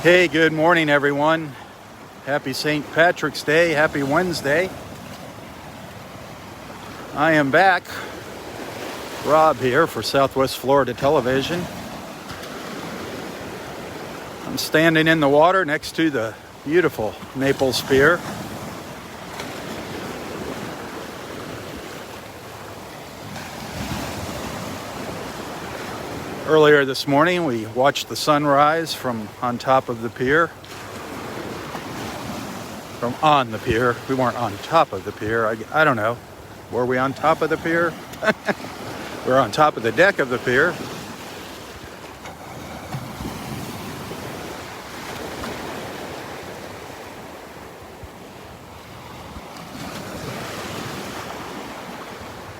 Hey, good morning, everyone. Happy St. Patrick's Day. Happy Wednesday. I am back. Robb here for Southwest Florida Television. I'm standing in the water next to the beautiful Naples Pier. Earlier this morning, we watched the sunrise from on top of the pier. From on the pier. We weren't on top of the pier. I don't know. Were we on top of the pier? We're on top of the deck of the pier.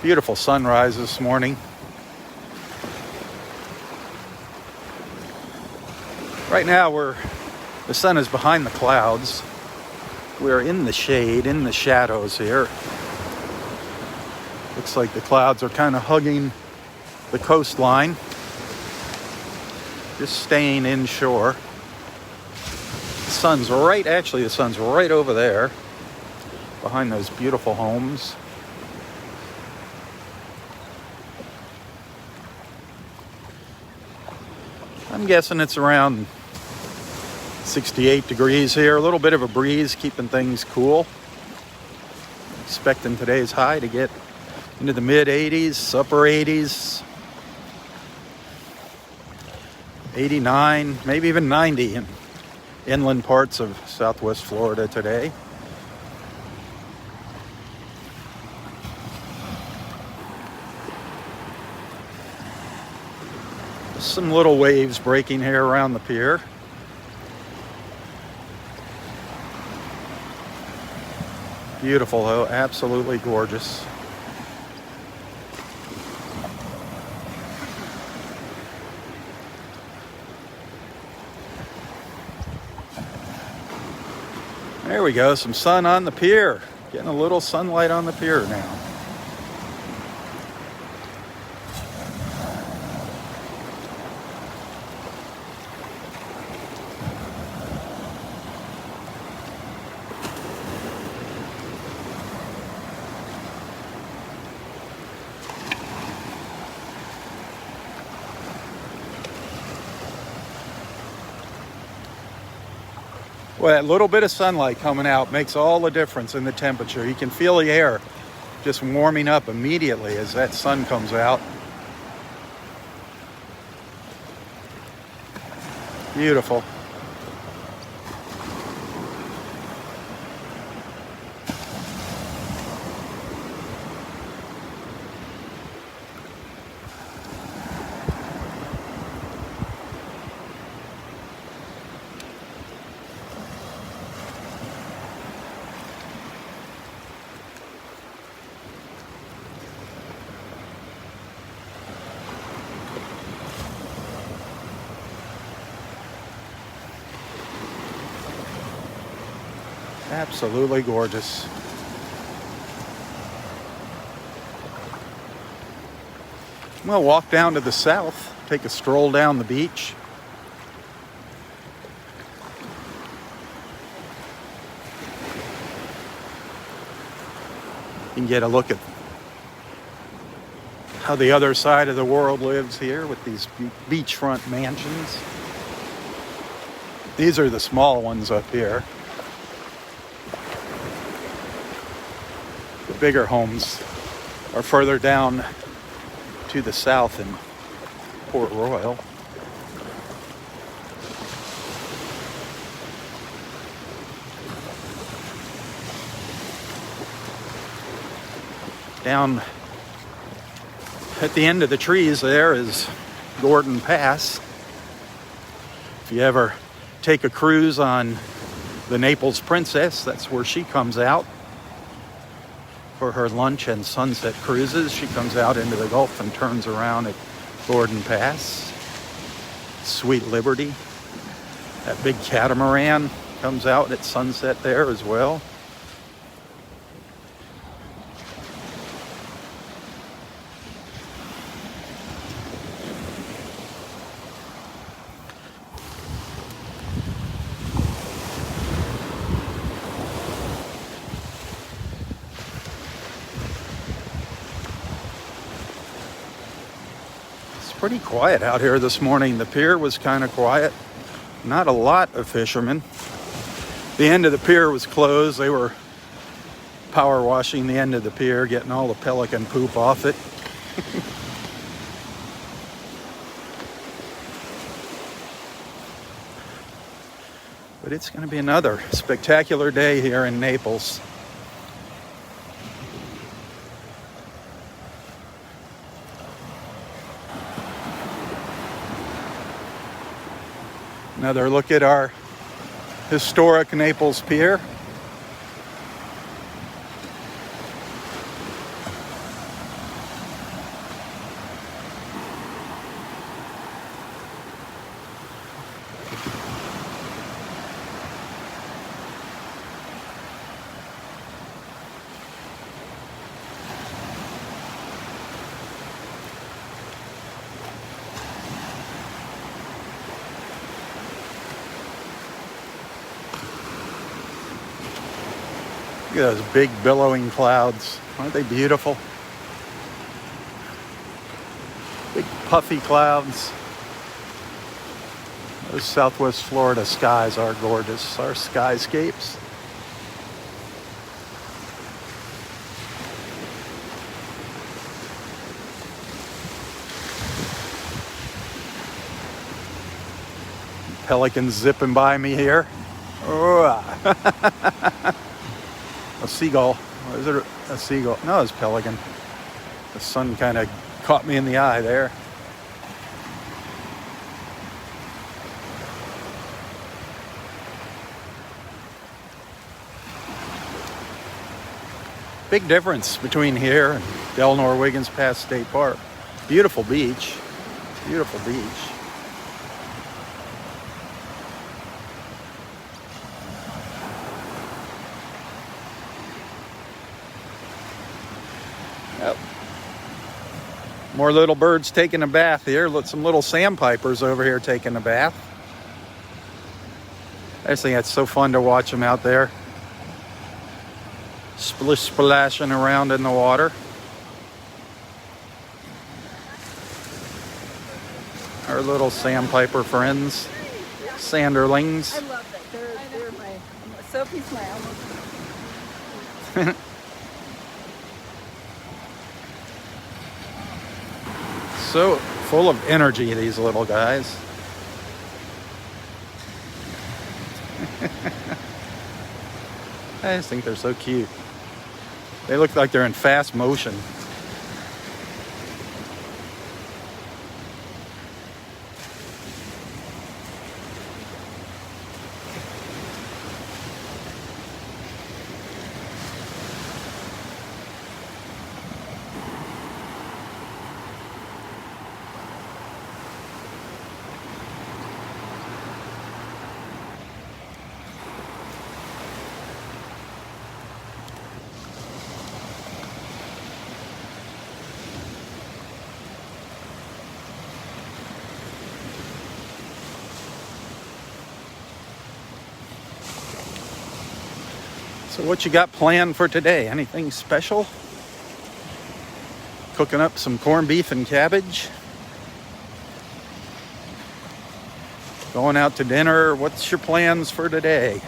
Beautiful sunrise this morning. Right now the sun is behind the clouds. We're in the shade, in the shadows here. Looks like the clouds are kind of hugging the coastline. Just staying inshore. The sun's right over there, behind those beautiful homes. I'm guessing it's around 68 degrees here. A little bit of a breeze, keeping things cool. Expecting today's high to get into the mid 80s, upper 80s, 89, maybe even 90 in inland parts of Southwest Florida today. Some little waves breaking here around the pier. Beautiful though, absolutely gorgeous. There we go, some sun on the pier. Getting a little sunlight on the pier now. Well, that little bit of sunlight coming out makes all the difference in the temperature. You can feel the air just warming up immediately as that sun comes out. Beautiful. Absolutely gorgeous. I'm going to walk down to the south, take a stroll down the beach. You can get a look at how the other side of the world lives here with these beachfront mansions. These are the small ones up here. The bigger homes are further down to the south in Port Royal. Down at the end of the trees there is Gordon Pass. If you ever take a cruise on the Naples Princess, that's where she comes out for her lunch and sunset cruises. She comes out into the Gulf and turns around at Gordon Pass. Sweet Liberty. That big catamaran comes out at sunset there as well. Pretty quiet out here this morning. The pier was kind of quiet. Not a lot of fishermen. The end of the pier was closed. They were power washing the end of the pier, getting all the pelican poop off it. But it's going to be another spectacular day here in Naples. Another look at our historic Naples Pier. Look at those big billowing clouds. Aren't they beautiful? Big puffy clouds. Those Southwest Florida skies are gorgeous. Our skyscapes. Pelicans zipping by me here. Oh. A seagull. Or is it a seagull? No, it's a pelican. The sun kind of caught me in the eye there. Big difference between here and Delnor-Wiggins Pass State Park. Beautiful beach. Beautiful beach. Yep. More little birds taking a bath here. Look, some little sandpipers over here taking a bath. I just think it's so fun to watch them out there. Splish splashing around in the water. Our little sandpiper friends. Sanderlings. I love that. They're my Sophie's my almost. So full of energy, these little guys. I just think they're so cute. They look like they're in fast motion. So what you got planned for today? Anything special? Cooking up some corned beef and cabbage? Going out to dinner? What's your plans for today?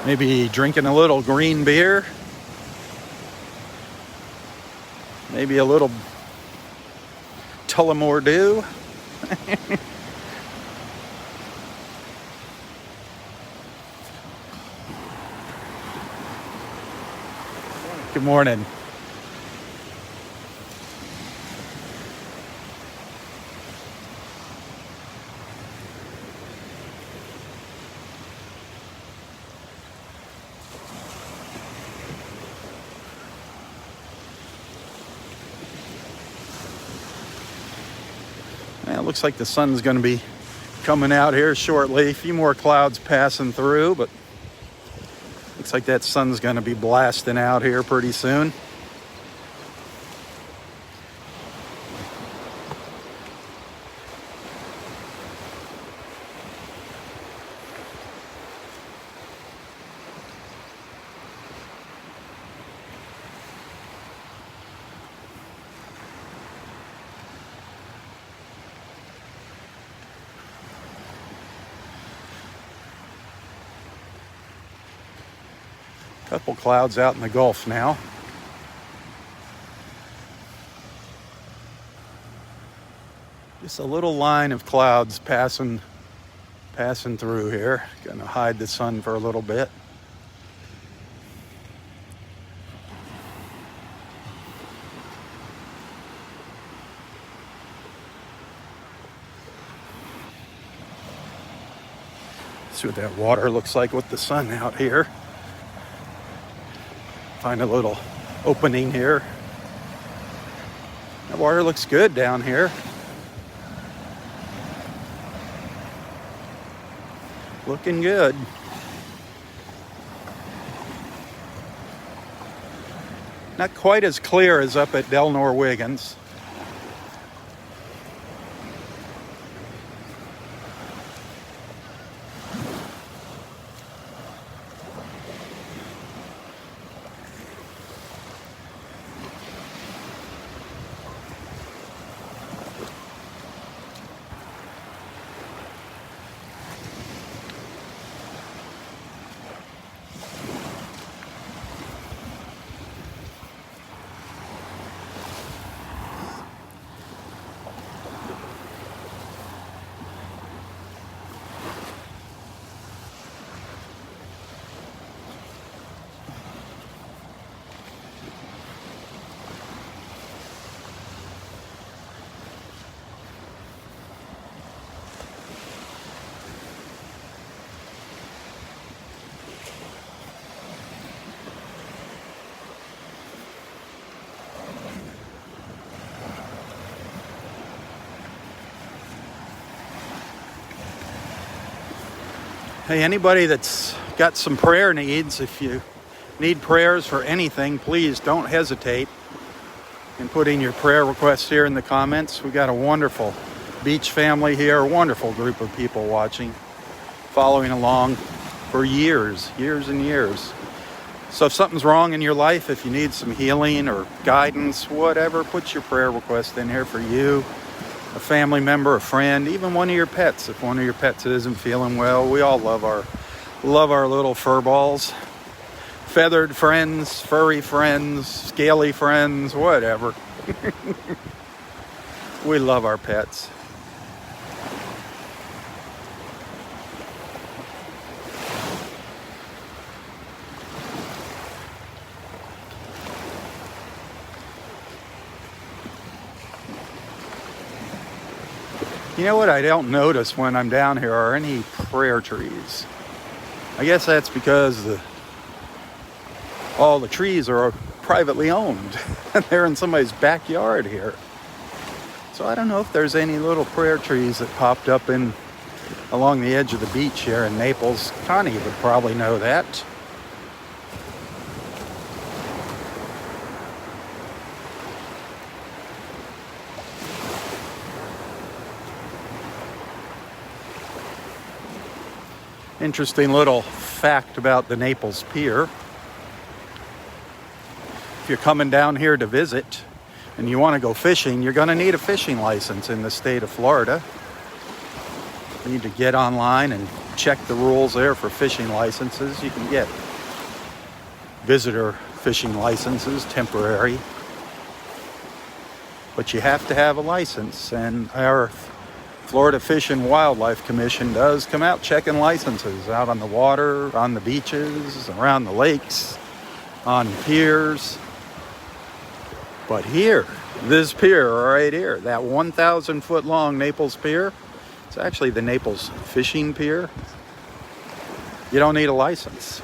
Maybe drinking a little green beer? Maybe a little Tullamore Dew? Good morning. It looks like the sun's going to be coming out here shortly. A few more clouds passing through, but looks like that sun's going to be blasting out here pretty soon. Couple clouds out in the Gulf now. Just a little line of clouds passing through here. Gonna hide the sun for a little bit. See what that water looks like with the sun out here. Find a little opening here. That water looks good down here. Looking good. Not quite as clear as up at Del Nor-Wiggins. Hey, anybody that's got some prayer needs, if you need prayers for anything, please don't hesitate in putting your prayer requests here in the comments. We got a wonderful beach family here, a wonderful group of people watching, following along for years and years. So if something's wrong in your life, if you need some healing or guidance, whatever, put your prayer request in here for you, a family member, a friend, even one of your pets. If one of your pets isn't feeling well, we all love our little fur balls. Feathered friends, furry friends, scaly friends, whatever. We love our pets. You know what I don't notice when I'm down here are any prayer trees. I guess that's because all the trees are privately owned and they're in somebody's backyard here. So I don't know if there's any little prayer trees that popped up along the edge of the beach here in Naples. Connie would probably know that. Interesting little fact about the Naples Pier. If you're coming down here to visit and you want to go fishing, you're going to need a fishing license in the state of Florida. You need to get online and check the rules there for fishing licenses. You can get visitor fishing licenses, temporary. But you have to have a license, and our Florida Fish and Wildlife Commission does come out checking licenses out on the water, on the beaches, around the lakes, on piers. But here, this pier right here, that 1,000 foot long Naples Pier, it's actually the Naples Fishing Pier. You don't need a license.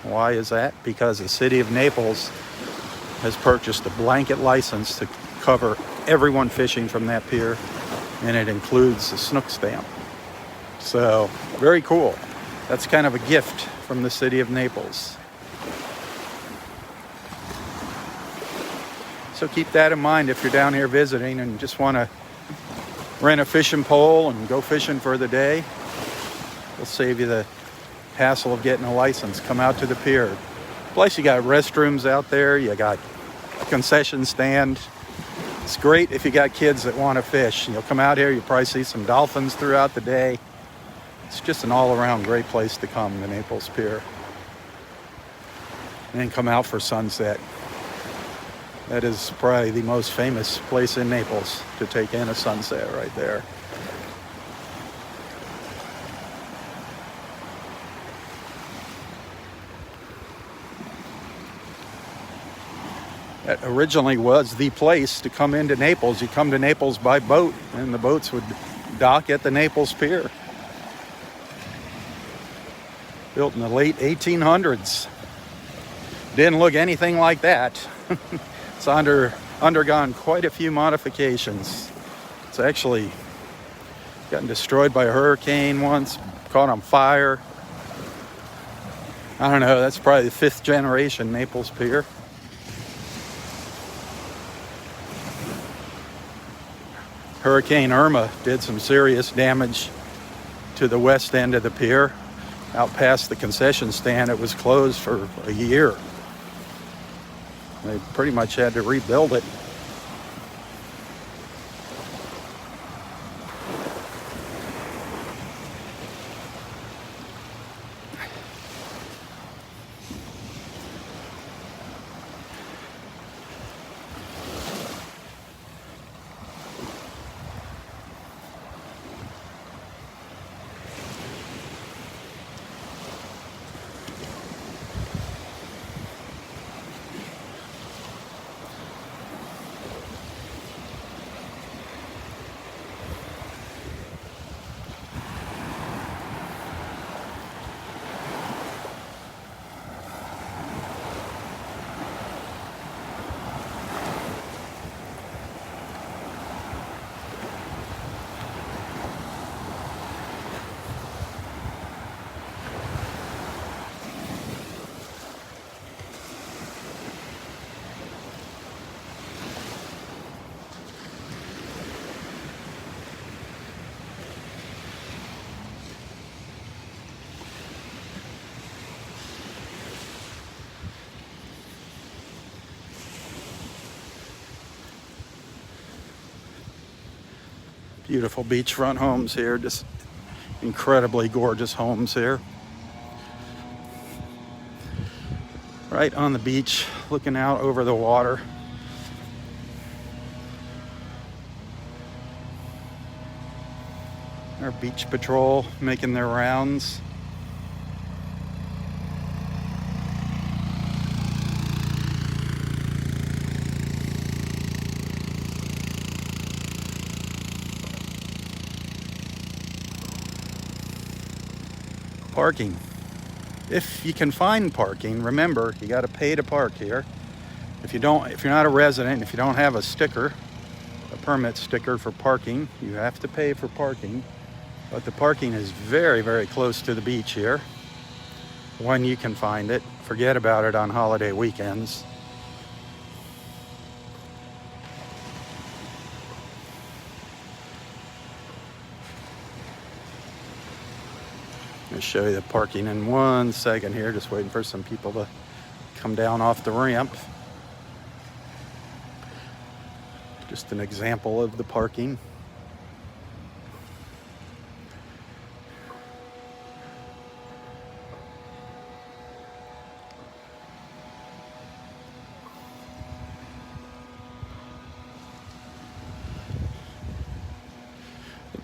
Why is that? Because the city of Naples has purchased a blanket license to cover everyone fishing from that pier, and it includes the snook stamp. So, very cool. That's kind of a gift from the city of Naples. So keep that in mind if you're down here visiting and just want to rent a fishing pole and go fishing for the day. It'll save you the hassle of getting a license. Come out to the pier. Plus you got restrooms out there, you got a concession stand. It's great if you got kids that want to fish. You'll come out here, you'll probably see some dolphins throughout the day. It's just an all-around great place to come, the Naples Pier. and then come out for sunset. That is probably the most famous place in Naples to take in a sunset right there. That originally was the place to come into Naples. You come to Naples by boat, and the boats would dock at the Naples Pier. Built in the late 1800s. Didn't look anything like that. It's undergone quite a few modifications. It's actually gotten destroyed by a hurricane once, caught on fire. I don't know, that's probably the 5th generation Naples Pier. Hurricane Irma did some serious damage to the west end of the pier. Out past the concession stand, it was closed for a year. They pretty much had to rebuild it. Beautiful beachfront homes here, just incredibly gorgeous homes here. Right on the beach, looking out over the water. Our beach patrol making their rounds. Parking. If you can find parking, remember you got to pay to park here. If you're not a resident, if you don't have a sticker, a permit sticker for parking, you have to pay for parking. But the parking is very, very close to the beach here. When you can find it, forget about it on holiday weekends. I'll show you the parking in 1 second here, just waiting for some people to come down off the ramp. Just an example of the parking.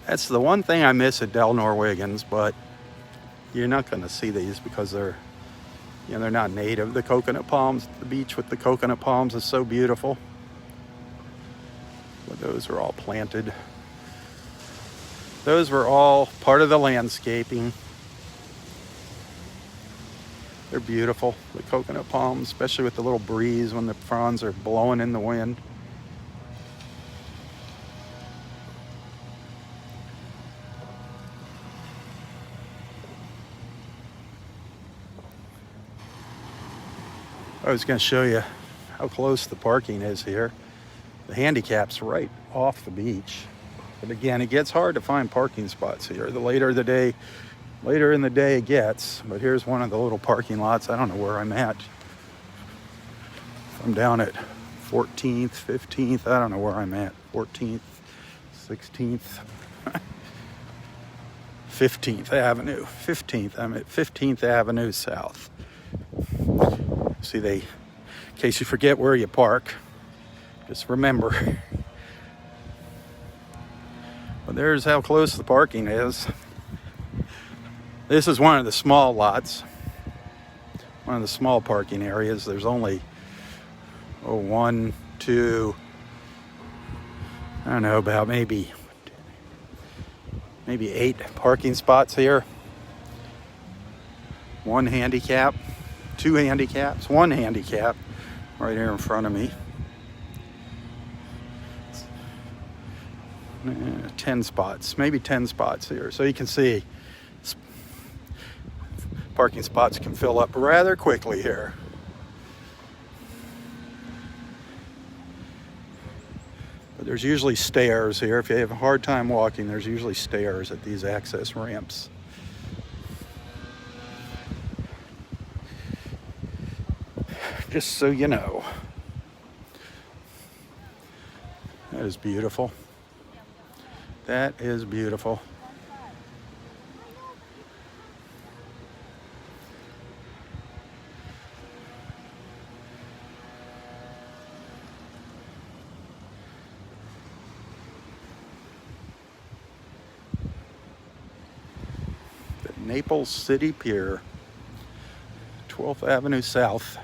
That's the one thing I miss at Del Norwegians, but you're not going to see these because they're not native. The coconut palms, the beach with the coconut palms is so beautiful. But those are all planted. Those were all part of the landscaping. They're beautiful, the coconut palms, especially with the little breeze when the fronds are blowing in the wind. I was going to show you how close the parking is here. The handicap's right off the beach. But again, it gets hard to find parking spots here. The later in the day it gets. But here's one of the little parking lots. I don't know where I'm at. I'm down at 14th, 15th. I don't know where I'm at. 14th, 16th. 15th Avenue. 15th. I'm at 15th Avenue South. See, in case you forget where you park, just remember. Well, there's how close the parking is. This is one of the small lots, one of the small parking areas. There's only, one, two, I don't know, about maybe 8 parking spots here. 1 handicap, 2 handicaps, 1 handicap right here in front of me. 10 spots, maybe 10 spots here. So you can see parking spots can fill up rather quickly here. But there's usually stairs here. If you have a hard time walking, there's usually stairs at these access ramps. Just so you know. That is beautiful. That is beautiful. The Naples City Pier, 12th Avenue South.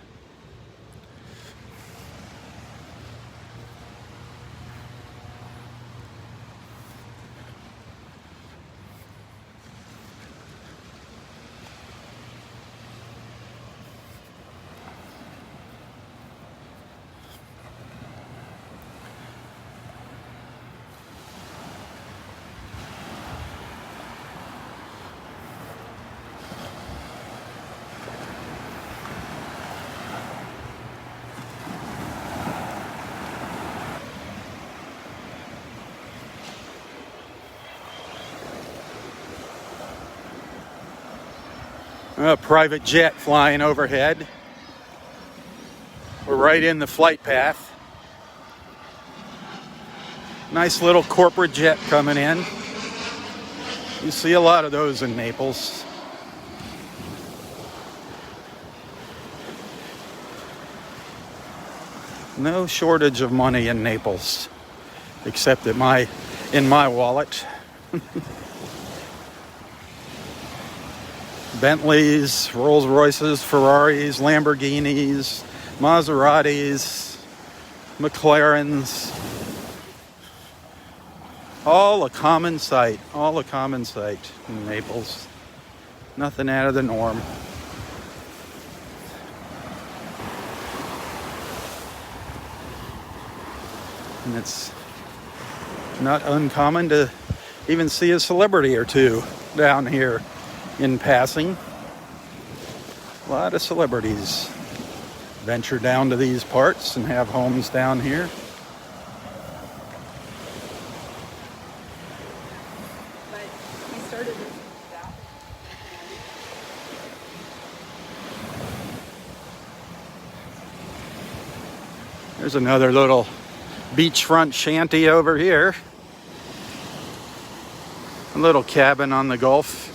A private jet flying overhead. We're right in the flight path. Nice little corporate jet coming in. You see a lot of those in Naples. No shortage of money in Naples, except in my wallet. Bentleys, Rolls Royces, Ferraris, Lamborghinis, Maseratis, McLarens. All a common sight in Naples. Nothing out of the norm. And it's not uncommon to even see a celebrity or two down here in passing. A lot of celebrities venture down to these parts and have homes down here. But he started with that. There's another little beachfront shanty over here. A little cabin on the Gulf.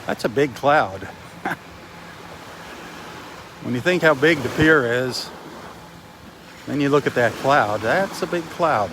That's a big cloud. When you think how big the pier is, then you look at that cloud. That's a big cloud.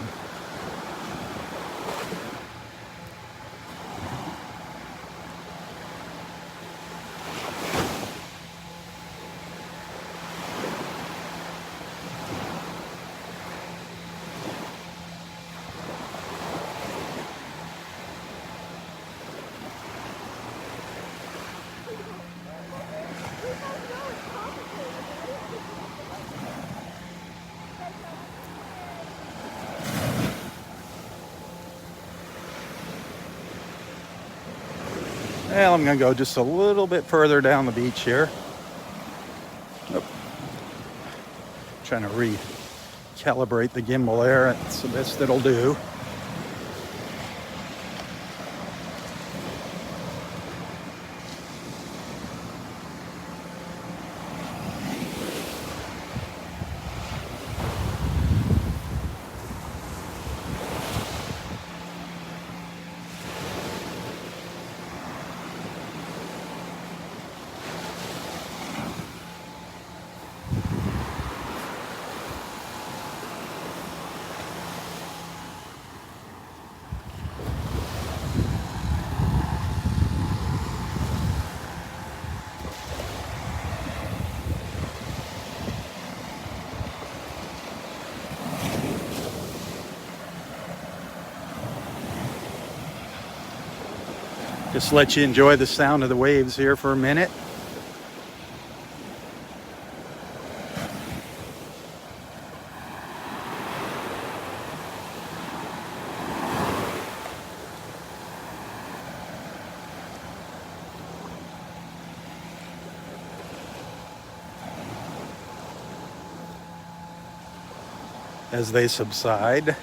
Well, I'm going to go just a little bit further down the beach here. Oh. Trying to recalibrate the gimbal there. It's the best it'll do. Just let you enjoy the sound of the waves here for a minute. As they subside.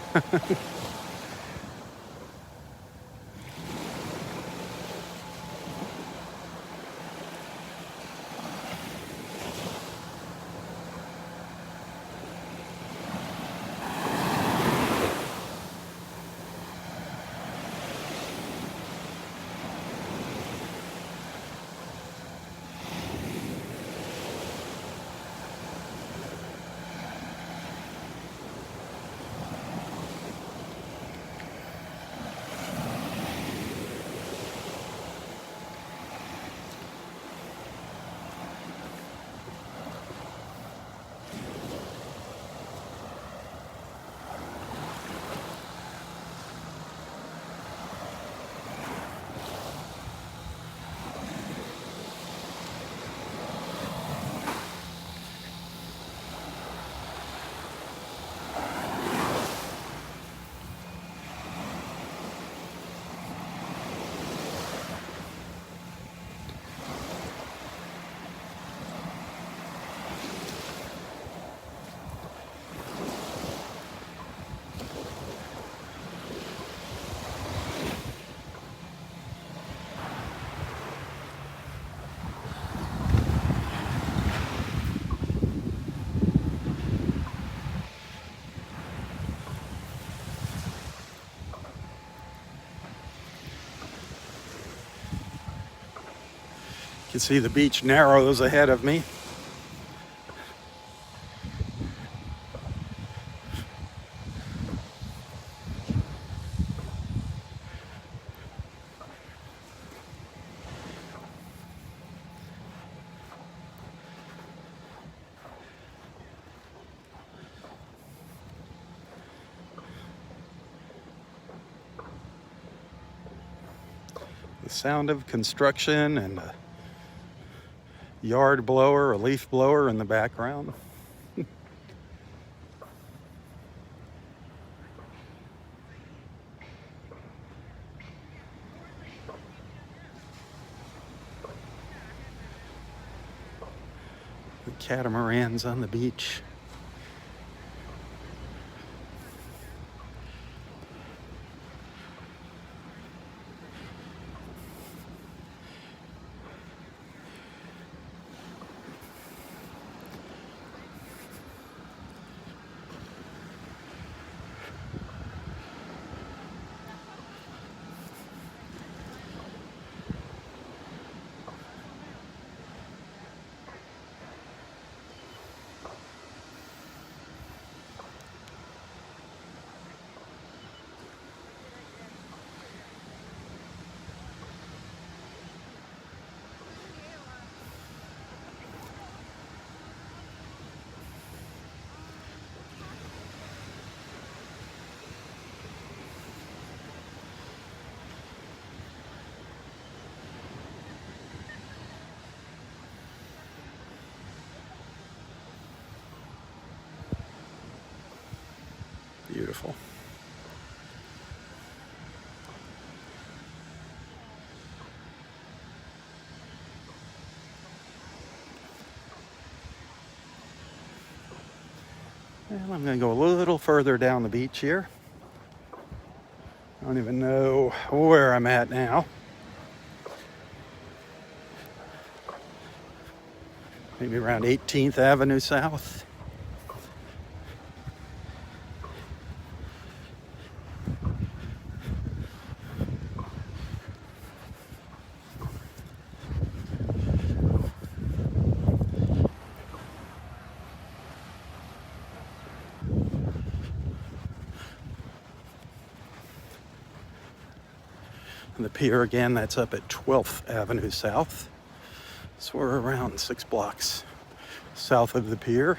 You can see the beach narrows ahead of me. The sound of construction and a yard blower, a leaf blower in the background. The catamarans on the beach. beautiful. And I'm going to go a little further down the beach here. I don't even know where I'm at now. Maybe around 18th Avenue South. And the pier again, that's up at 12th Avenue South. So we're around 6 blocks south of the pier.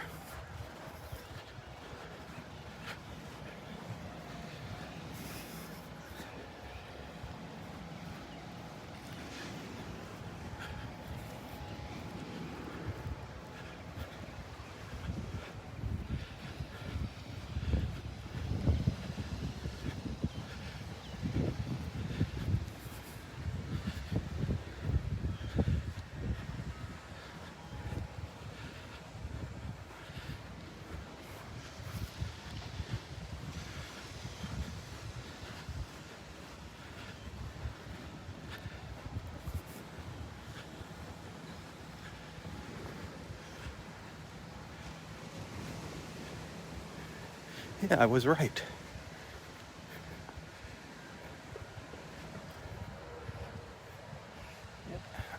Yeah, I was right.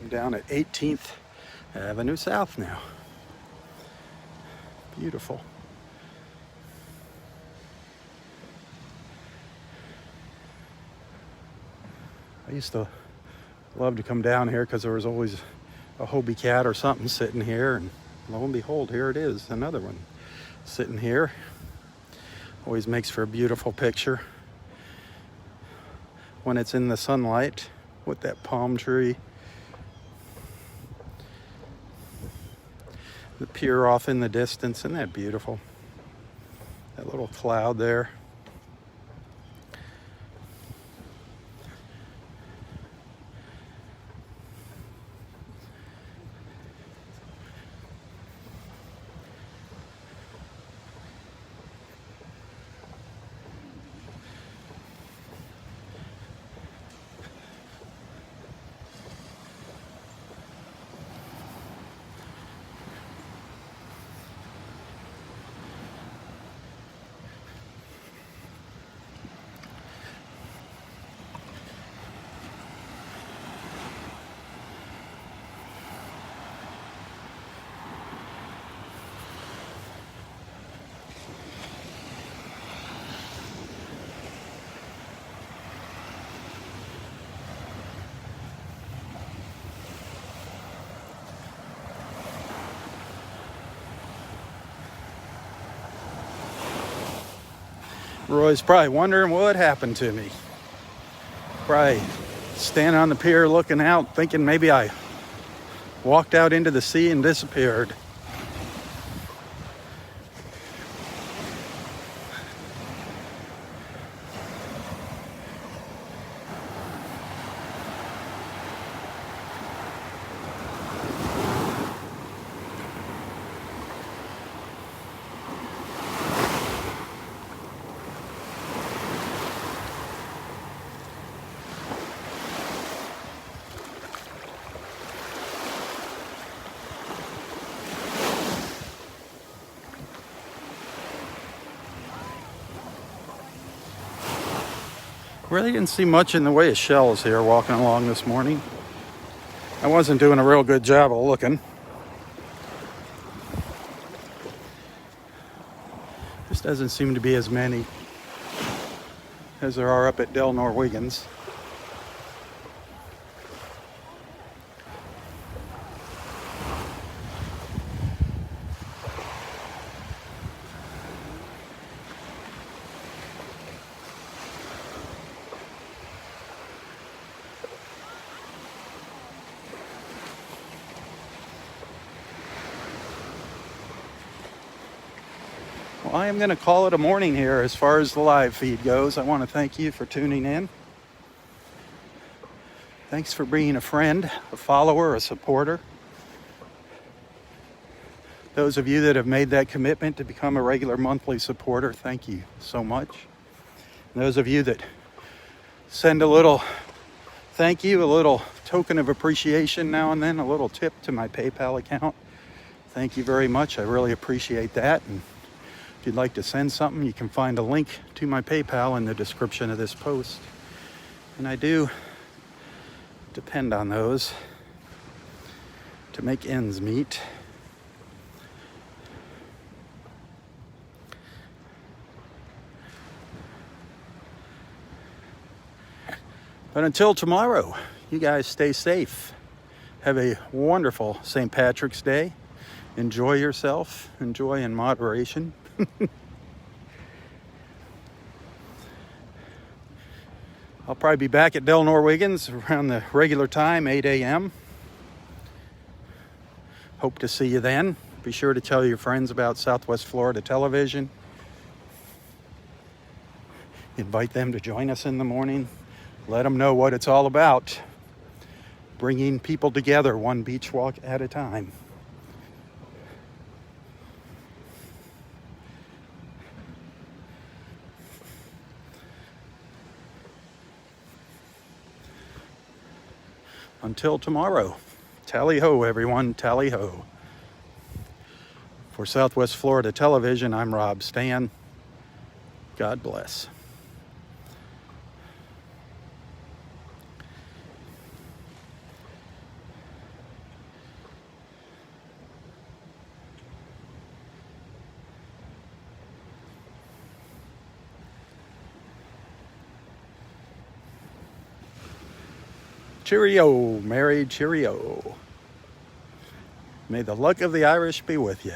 I'm down at 18th Avenue South now. Beautiful. I used to love to come down here because there was always a Hobie cat or something sitting here, and lo and behold, here it is, another one sitting here. Always makes for a beautiful picture when it's in the sunlight with that palm tree. The pier off in the distance, isn't that beautiful? That little cloud there. Roy's probably wondering what happened to me. Probably standing on the pier looking out, thinking maybe I walked out into the sea and disappeared. Really didn't see much in the way of shells here walking along this morning. I wasn't doing a real good job of looking. Just doesn't seem to be as many as there are up at Del Norwegians. Well, I am going to call it a morning here as far as the live feed goes. I want to thank you for tuning in. Thanks for being a friend, a follower, a supporter. Those of you that have made that commitment to become a regular monthly supporter, thank you so much. And those of you that send a little thank you, a little token of appreciation now and then, a little tip to my PayPal account, thank you very much. I really appreciate that. And if you'd like to send something, you can find a link to my PayPal in the description of this post. And I do depend on those to make ends meet. But until tomorrow, you guys stay safe. Have a wonderful St. Patrick's Day. Enjoy yourself. Enjoy in moderation. I'll probably be back at Del Norwiggins around the regular time, 8 a.m. Hope to see you then. Be sure to tell your friends about Southwest Florida Television. Invite them to join us in the morning. Let them know what it's all about. Bringing people together one beach walk at a time. Until tomorrow, tally-ho, everyone, tally-ho. For Southwest Florida Television, I'm Robb Stan. God bless. Cheerio, Mary, cheerio. May the luck of the Irish be with you.